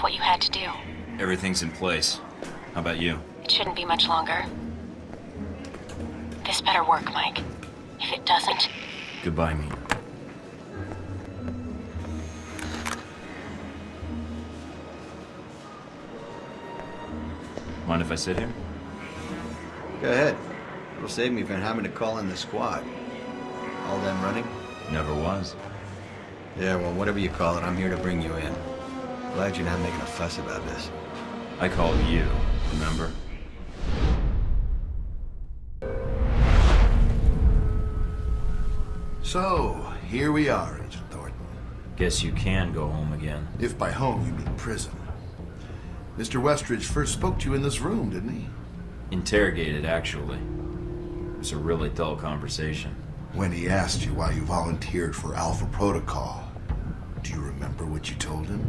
what you had to do. Everything's in place. How about you? It shouldn't be much longer. This better work, Mike. If it doesn't... Goodbye, Mina. Mind if I sit here? Go ahead. It'll save me from having to call in the squad. All them running? Never was. Yeah, well, whatever you call it, I'm here to bring you in. Glad you're not making a fuss about this. I called you, remember? So, here we are, Agent Thornton. Guess you can go home again. If by home you mean prison. Mr. Westridge first spoke to you in this room, didn't he? Interrogated, actually. It was a really dull conversation. When he asked you why you volunteered for Alpha Protocol, do you remember what you told him?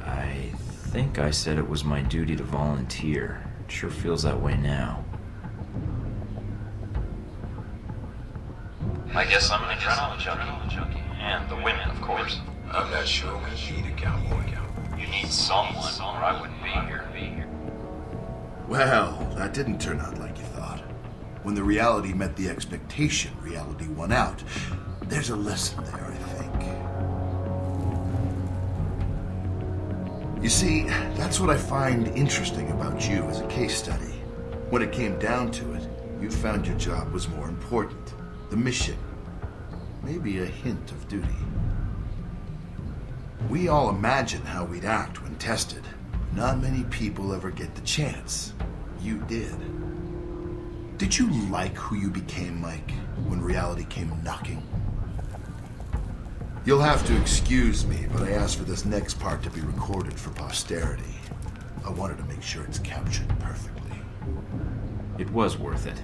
I think I said it was my duty to volunteer. It sure feels that way now. I guess I'm an adrenaline junkie. And the women, of course. I'm not sure we need a cowboy. You need someone, or I wouldn't be here. Well, that didn't turn out like you thought. When the reality met the expectation, reality won out. There's a lesson there, I think. You see, that's what I find interesting about you as a case study. When it came down to it, you found your job was more important. The mission. Maybe a hint of duty. We all imagine how we'd act when tested. Not many people ever get the chance. You did. Did you like who you became, Mike, when reality came knocking? You'll have to excuse me, but I asked for this next part to be recorded for posterity. I wanted to make sure it's captured perfectly. It was worth it.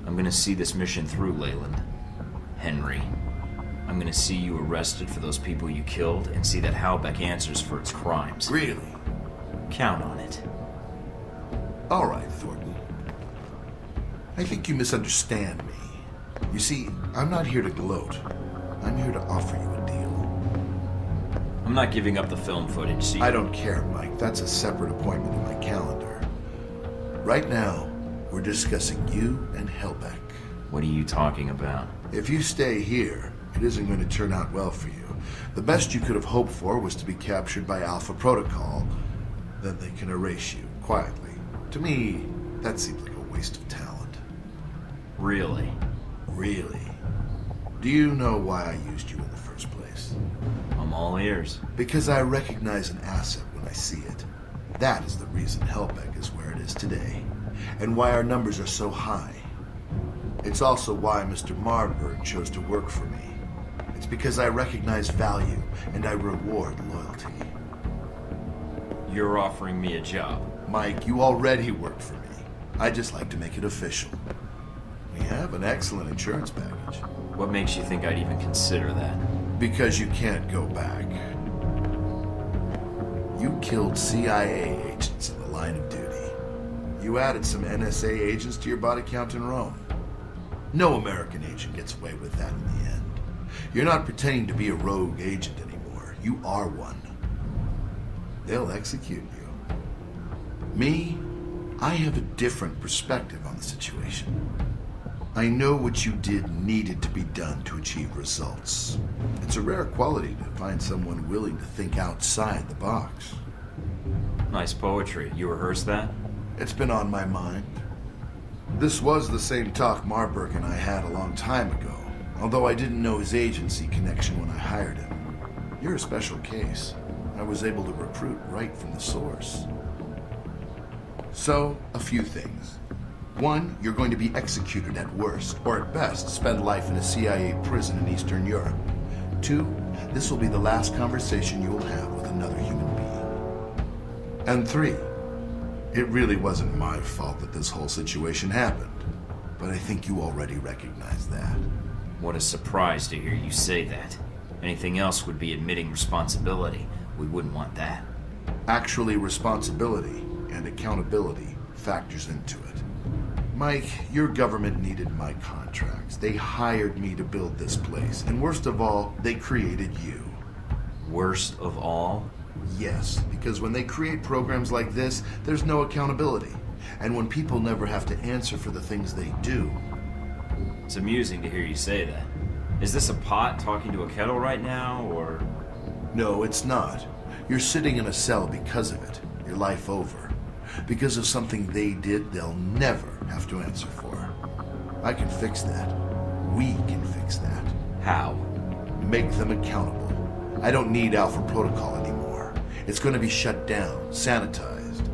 I'm gonna see this mission through, Leyland. Henry. I'm gonna see you arrested for those people you killed and see that Halbeck answers for its crimes. Really? Count on it. All right, Thornton. I think you misunderstand me. You see, I'm not here to gloat. I'm here to offer you a deal. I'm not giving up the film footage, see? I don't care, Mike. That's a separate appointment in my calendar. Right now, we're discussing you and Halbeck. What are you talking about? If you stay here, it isn't going to turn out well for you. The best you could have hoped for was to be captured by Alpha Protocol. Then they can erase you, quietly. To me, that seems like a waste of talent. Really? Really? Do you know why I used you in the first place? I'm all ears. Because I recognize an asset when I see it. That is the reason Halbeck is where it is today, and why our numbers are so high. It's also why Mr. Marburg chose to work for me. It's because I recognize value, and I reward loyalty. You're offering me a job. Mike, you already work for me. I just like to make it official. We have an excellent insurance package. What makes you think I'd even consider that? Because you can't go back. You killed CIA agents in the line of duty. You added some NSA agents to your body count in Rome. No American agent gets away with that in the end. You're not pretending to be a rogue agent anymore. You are one. They'll execute you. Me, I have a different perspective on the situation. I know what you did needed to be done to achieve results. It's a rare quality to find someone willing to think outside the box. Nice poetry. You rehearsed that? It's been on my mind. This was the same talk Marburg and I had a long time ago, although I didn't know his agency connection when I hired him. You're a special case. I was able to recruit right from the source. So, a few things. One, you're going to be executed at worst, or at best, spend life in a CIA prison in Eastern Europe. Two, this will be the last conversation you will have with another human being. And three, it really wasn't my fault that this whole situation happened, but I think you already recognize that. What a surprise to hear you say that. Anything else would be admitting responsibility. We wouldn't want that. Actually, responsibility and accountability factors into it. Mike, your government needed my contracts. They hired me to build this place, and worst of all, they created you. Worst of all? Yes, because when they create programs like this, there's no accountability. And when people never have to answer for the things they do. It's amusing to hear you say that. Is this a pot talking to a kettle right now, or...? No, it's not. You're sitting in a cell because of it. Your life over. Because of something they did they'll never have to answer for. I can fix that. We can fix that. How? Make them accountable. I don't need Alpha Protocol anymore. It's going to be shut down, sanitized.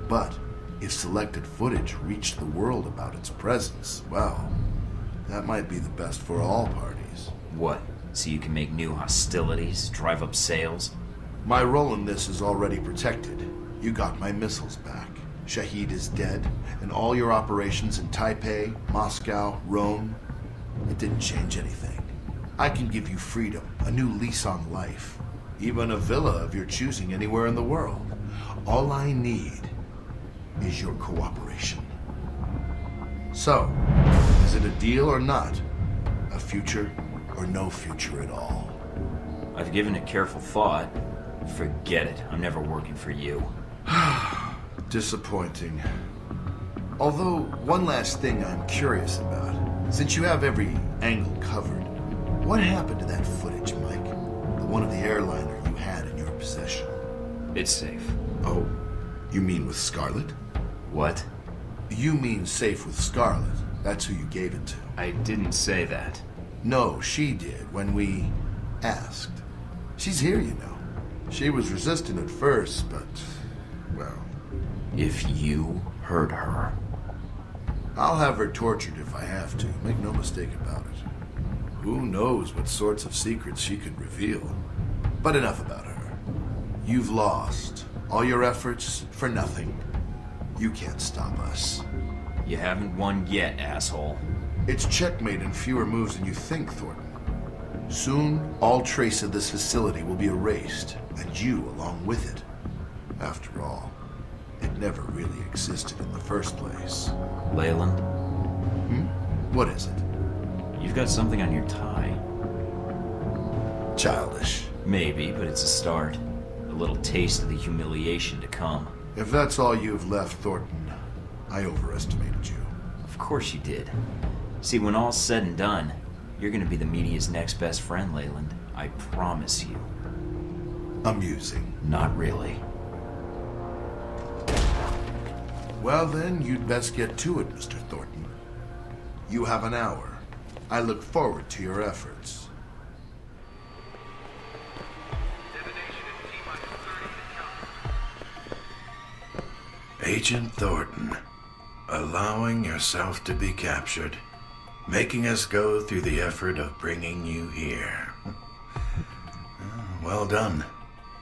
But if selected footage reached the world about its presence, well, that might be the best for all parties. What? So you can make new hostilities, drive up sales? My role in this is already protected. You got my missiles back. Shahid is dead, and all your operations in Taipei, Moscow, Rome, it didn't change anything. I can give you freedom, a new lease on life, even a villa of your choosing anywhere in the world. All I need is your cooperation. So, is it a deal or not? A future or no future at all? I've given it careful thought. Forget it. I'm never working for you. Disappointing. Although, one last thing I'm curious about. Since you have every angle covered, what happened to that footage, Mike? The one of the airliner you had in your possession? It's safe. Oh, you mean with Scarlet? What? You mean safe with Scarlet. That's who you gave it to. I didn't say that. No, she did when we asked. She's here, you know. She was resistant at first, but, well... If you hurt her... I'll have her tortured if I have to. Make no mistake about it. Who knows what sorts of secrets she could reveal. But enough about her. You've lost. All your efforts for nothing. You can't stop us. You haven't won yet, asshole. It's checkmate in fewer moves than you think, Thornton. Soon, all trace of this facility will be erased, and you along with it. After all, it never really existed in the first place. Leyland? What is it? You've got something on your tie. Childish. Maybe, but it's a start. A little taste of the humiliation to come. If that's all you've left, Thornton, I overestimated you. Of course you did. See, when all's said and done, you're gonna be the media's next best friend, Leyland. I promise you. Amusing. Not really. Well then, you'd best get to it, Mr. Thornton. You have an hour. I look forward to your efforts. Agent Thornton, allowing yourself to be captured, making us go through the effort of bringing you here. Well done.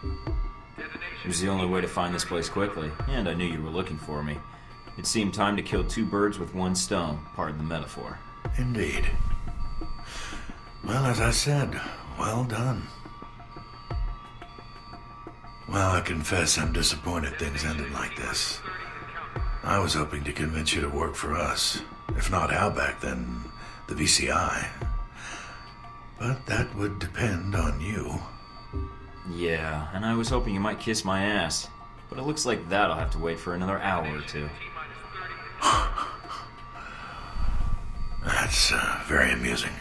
It was the only way to find this place quickly, and I knew you were looking for me. It seemed time to kill two birds with one stone, pardon the metaphor. Indeed. Well, as I said, well done. Well, I confess I'm disappointed things ended like this. I was hoping to convince you to work for us. If not Halbach, then the VCI. But that would depend on you. Yeah, and I was hoping you might kiss my ass. But it looks like that'll have to wait for another hour or two. That's very amusing.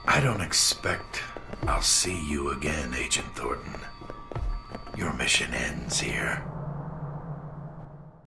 I don't expect I'll see you again, Agent Thornton. Your mission ends here.